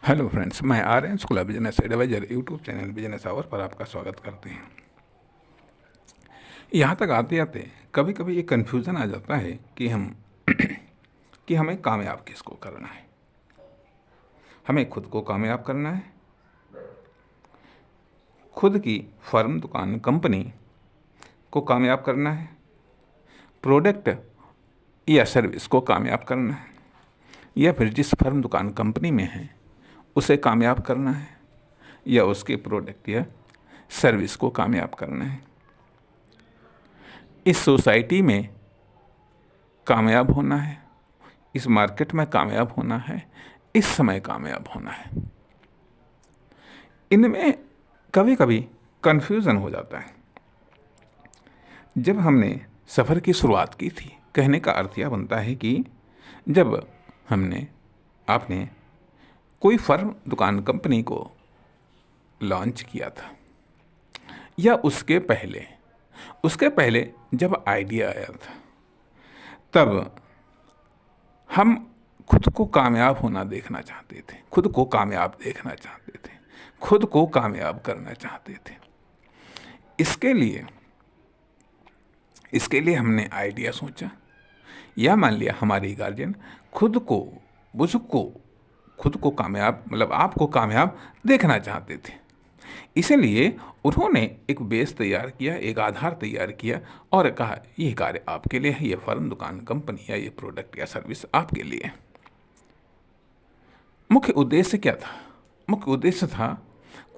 Hello friends, मैं Aryan school business adviser YouTube channel business hour पर आपका स्वागत करते हैं। यहाँ तक आते आते कभी कभी ये कन्फ्यूज़न आ जाता है कि हमें कामयाब किसको करना है। हमें खुद को कामयाब करना है, खुद की फर्म, दुकान, कंपनी को कामयाब करना है, प्रोडक्ट या सर्विस को कामयाब करना है, या फिर जिस फर्म, दुकान, कंपनी में है उसे कामयाब करना है, या उसके प्रोडक्ट या सर्विस को कामयाब करना है। इस सोसाइटी में कामयाब होना है, इस मार्केट में कामयाब होना है, इस समय कामयाब होना है। इनमें कभी कभी कन्फ्यूज़न हो जाता है। जब हमने सफ़र की शुरुआत की थी, कहने का अर्थ यह बनता है कि जब आपने कोई फर्म, दुकान, कंपनी को लॉन्च किया था, या उसके पहले जब आइडिया आया था, तब हम खुद को कामयाब होना देखना चाहते थे, खुद को कामयाब देखना चाहते थे, खुद को कामयाब करना चाहते थे। इसके लिए हमने आइडिया सोचा, या मान लिया हमारी गार्जियन खुद को कामयाब, मतलब आपको कामयाब देखना चाहते थे। इसलिए उन्होंने एक बेस तैयार किया, एक आधार तैयार किया और कहा ये कार्य आपके लिए है, ये फर्म, दुकान, कंपनी या ये प्रोडक्ट या सर्विस आपके लिए है। मुख्य उद्देश्य क्या था? मुख्य उद्देश्य था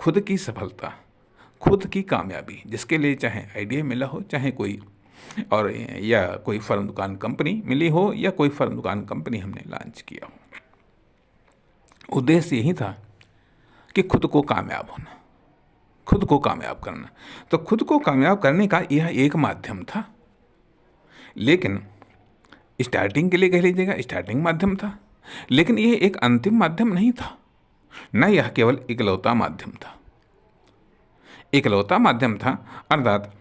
खुद की सफलता, खुद की कामयाबी, जिसके लिए चाहे आइडिया मिला हो, चाहे कोई और या कोई फर्म, दुकान, कंपनी मिली हो, या कोई फर्म, दुकान, कंपनी हमने लॉन्च किया हो। उद्देश्य यही था कि खुद को कामयाब होना, खुद को कामयाब करना। तो खुद को कामयाब करने का यह एक माध्यम था, लेकिन स्टार्टिंग के लिए कह लीजिएगा, स्टार्टिंग माध्यम था, लेकिन यह एक अंतिम माध्यम नहीं था, न यह केवल इकलौता माध्यम था। इकलौता माध्यम था अर्थात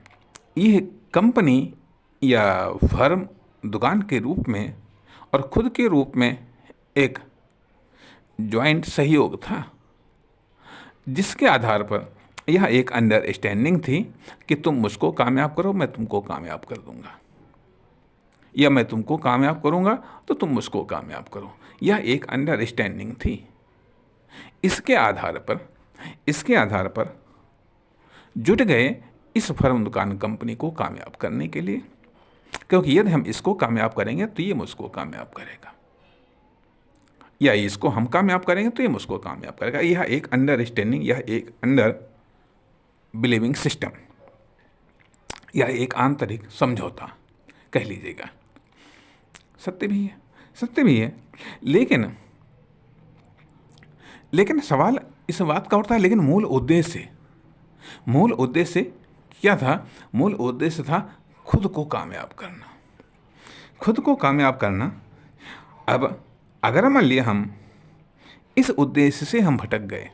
यह कंपनी या फर्म, दुकान के रूप में और खुद के रूप में एक ज्वाइंट सहयोग था, जिसके आधार पर यह एक अंडरस्टैंडिंग थी कि तुम मुझको कामयाब करो, मैं तुमको कामयाब कर दूंगा, या मैं तुमको कामयाब करूंगा तो तुम मुझको कामयाब करो। यह एक अंडरस्टैंडिंग थी। इसके आधार पर जुट गए इस फर्म, दुकान, कंपनी को कामयाब करने के लिए, क्योंकि यदि हम इसको कामयाब करेंगे तो ये मुझको कामयाब करेगा, या इसको हम कामयाब करेंगे तो ये मुझको कामयाब करेगा। यह एक अंडरस्टैंडिंग, यह एक अंडर बिलीविंग सिस्टम, यह एक आंतरिक समझौता कह लीजिएगा। सत्य भी है। लेकिन सवाल इस बात का उठता है, लेकिन मूल उद्देश्य क्या था? मूल उद्देश्य था खुद को कामयाब करना, खुद को कामयाब करना। अब अगर मान लिया हम इस उद्देश्य से हम भटक गए,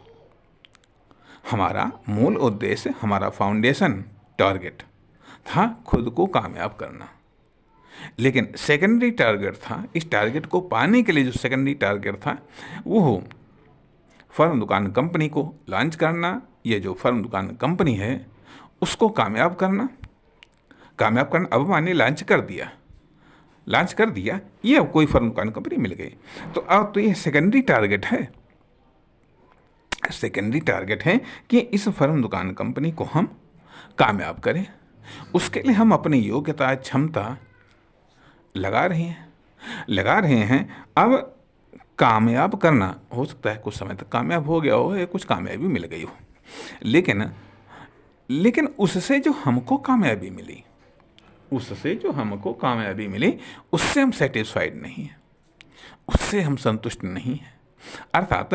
हमारा मूल उद्देश्य, हमारा फाउंडेशन टारगेट था खुद को कामयाब करना, लेकिन सेकेंडरी टारगेट था, इस टारगेट को पाने के लिए जो सेकेंडरी टारगेट था वो फर्म, दुकान, कंपनी को लॉन्च करना, ये जो फर्म, दुकान, कंपनी है उसको कामयाब करना। अब माने लॉन्च कर दिया, ये अब कोई फर्म, दुकान, कंपनी मिल गई, तो अब तो ये सेकेंडरी टारगेट है कि इस फर्म, दुकान, कंपनी को हम कामयाब करें। उसके लिए हम अपनी योग्यता, क्षमता लगा रहे हैं। अब कामयाब करना, हो सकता है कुछ समय तक कामयाब हो गया हो या कुछ कामयाबी मिल गई हो, लेकिन उससे जो हमको कामयाबी मिली उससे हम सेटिस्फाइड नहीं हैं, उससे हम संतुष्ट नहीं हैं। अर्थात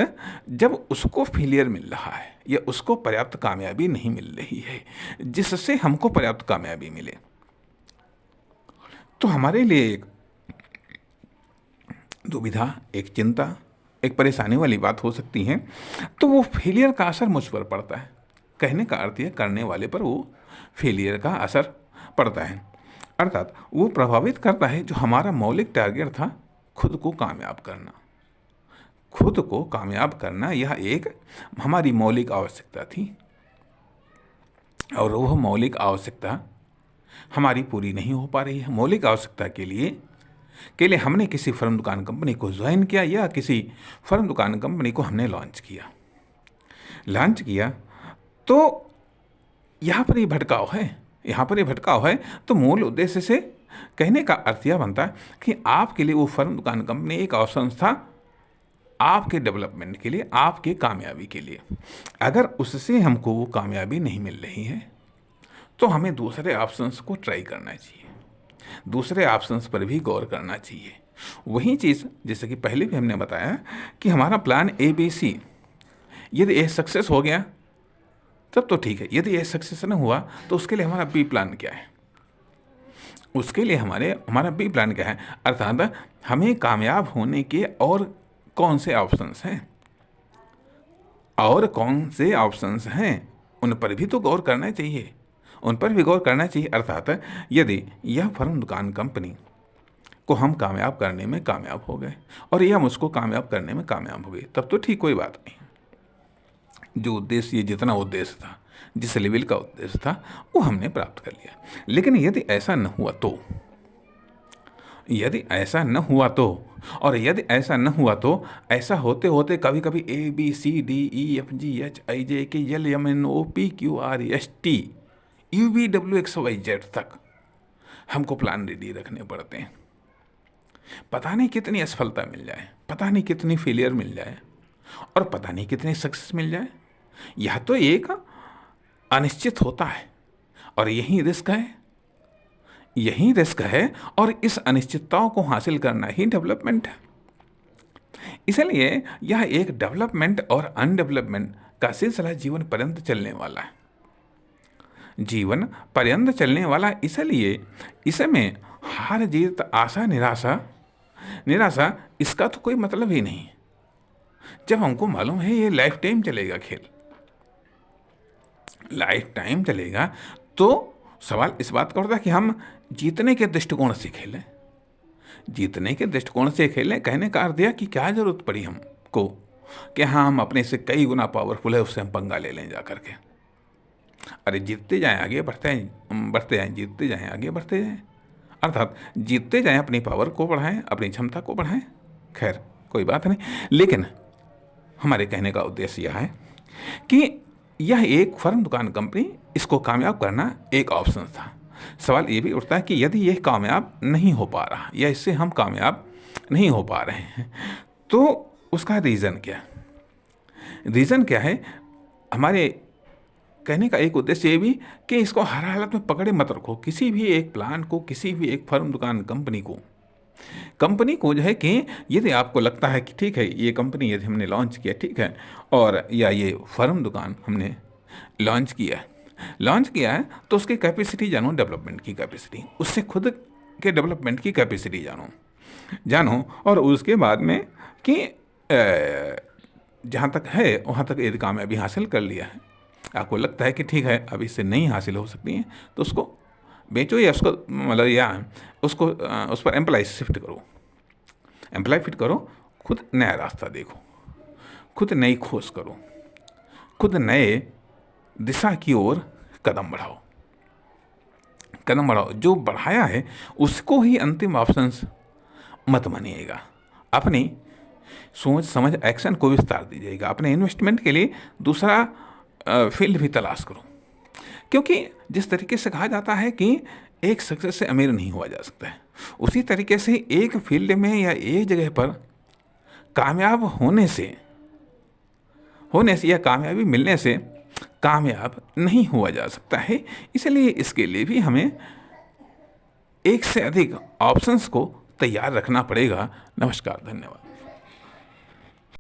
जब उसको फेलियर मिल रहा है या उसको पर्याप्त कामयाबी नहीं मिल रही है जिससे हमको पर्याप्त कामयाबी मिले, तो हमारे लिए एक दुविधा, एक चिंता, एक परेशानी वाली बात हो सकती है। तो वो फेलियर का असर मुझ पर पड़ता है। कहने का अर्थ है करने वाले पर वो फेलियर का असर पड़ता है, अर्थात वो प्रभावित करता है जो हमारा मौलिक टारगेट था खुद को कामयाब करना, खुद को कामयाब करना यह एक हमारी मौलिक आवश्यकता थी, और वह मौलिक आवश्यकता हमारी पूरी नहीं हो पा रही है। मौलिक आवश्यकता के लिए हमने किसी फर्म दुकान कंपनी को ज्वाइन किया या किसी फर्म दुकान कंपनी को हमने लॉन्च किया तो यहाँ पर ये भटकाव है। तो मूल उद्देश्य से कहने का अर्थ यह बनता है कि आपके लिए वो फर्म दुकान कंपनी एक संस्था आपके डेवलपमेंट के लिए, आपके कामयाबी के लिए, अगर उससे हमको वो कामयाबी नहीं मिल रही है तो हमें दूसरे ऑप्शंस को ट्राई करना चाहिए, दूसरे ऑप्शंस पर भी गौर करना चाहिए। वही चीज़ जैसे कि पहले भी हमने बताया कि हमारा प्लान ABC, यदि ये सक्सेस हो गया तब तो ठीक है, यदि ये सक्सेस न हुआ तो उसके लिए हमारा B प्लान क्या है, उसके लिए हमारा B प्लान क्या है, अर्थात हमें कामयाब होने के और कौन से ऑप्शंस हैं, उन पर भी तो गौर करना चाहिए, अर्थात यदि यह फर्म दुकान कंपनी को हम कामयाब करने में कामयाब हो गए और यह मुझको कामयाब करने में कामयाब हो गई, तब तो ठीक, कोई बात नहीं। जो उद्देश्य, जितना उद्देश्य था, जिस लेवल का उद्देश्य था, वो हमने प्राप्त कर लिया। लेकिन यदि ऐसा न हुआ तो, ऐसा होते होते कभी कभी ABCDEFGHIJKLMNOPQRST UVWXYZ तक हमको प्लान रेडी रखने पड़ते हैं। पता नहीं कितनी असफलता मिल जाए, पता नहीं कितनी फेलियर मिल जाए, और पता नहीं कितनी सक्सेस मिल जाए। यह तो एक अनिश्चित होता है, और यही रिस्क है, और इस अनिश्चितताओं को हासिल करना ही डेवलपमेंट है। इसलिए यह एक डेवलपमेंट और अनडेवलपमेंट का सिलसिला जीवन पर्यंत चलने वाला इसलिए इसमें हार जीत, आशा निराशा इसका तो कोई मतलब ही नहीं। जब हमको मालूम है ये लाइफ टाइम चलेगा खेल, तो सवाल इस बात का उठता है कि हम जीतने के दृष्टिकोण से खेलें। कहने का अर्थ यह कि क्या जरूरत पड़ी हमको कि हाँ, हम अपने से कई गुना पावरफुल है, उससे हम पंगा ले लें जा करके। अरे जीतते जाएं, आगे बढ़ते जाएं, जीतते जाएं, आगे बढ़ते जाएं, अर्थात जीतते जाएं, अपनी पावर को बढ़ाएं, अपनी क्षमता को बढ़ाएं। खैर कोई बात नहीं, लेकिन हमारे कहने का उद्देश्य यह है कि यह एक फर्म दुकान कंपनी, इसको कामयाब करना एक ऑप्शन था। सवाल ये भी उठता है कि यदि यह कामयाब नहीं हो पा रहा या इससे हम कामयाब नहीं हो पा रहे हैं तो उसका रीज़न क्या है। हमारे कहने का एक उद्देश्य ये भी कि इसको हर हालत में पकड़े मत रखो। किसी भी एक प्लान को, किसी भी एक फर्म दुकान कंपनी को जो है कि यदि आपको लगता है कि ठीक है, ये कंपनी यदि हमने लॉन्च किया, ठीक है, और या ये फर्म दुकान हमने लॉन्च किया है तो उसकी कैपेसिटी जानो, डेवलपमेंट की कैपेसिटी, उससे खुद के डेवलपमेंट की कैपेसिटी जानो, और उसके बाद में कि जहाँ तक है वहाँ तक यदि कामयाबी हासिल कर लिया है, आपको लगता है कि ठीक है अब इससे नहीं हासिल हो सकती है, तो उसको बेचो या उसको मतलब या उसको उस पर एम्प्लॉय फिट करो, खुद नया रास्ता देखो, खुद नई खोज करो, खुद नए दिशा की ओर कदम बढ़ाओ। जो बढ़ाया है उसको ही अंतिम ऑप्शंस मत मानिएगा। अपनी सोच समझ एक्शन को विस्तार दीजिएगा। अपने इन्वेस्टमेंट के लिए दूसरा फील्ड भी तलाश करो, क्योंकि जिस तरीके से कहा जाता है कि एक सक्सेस से अमीर नहीं हुआ जा सकता है, उसी तरीके से एक फील्ड में या एक जगह पर कामयाब होने से या कामयाबी मिलने से कामयाब नहीं हुआ जा सकता है। इसलिए इसके लिए भी हमें एक से अधिक ऑप्शंस को तैयार रखना पड़ेगा। नमस्कार, धन्यवाद।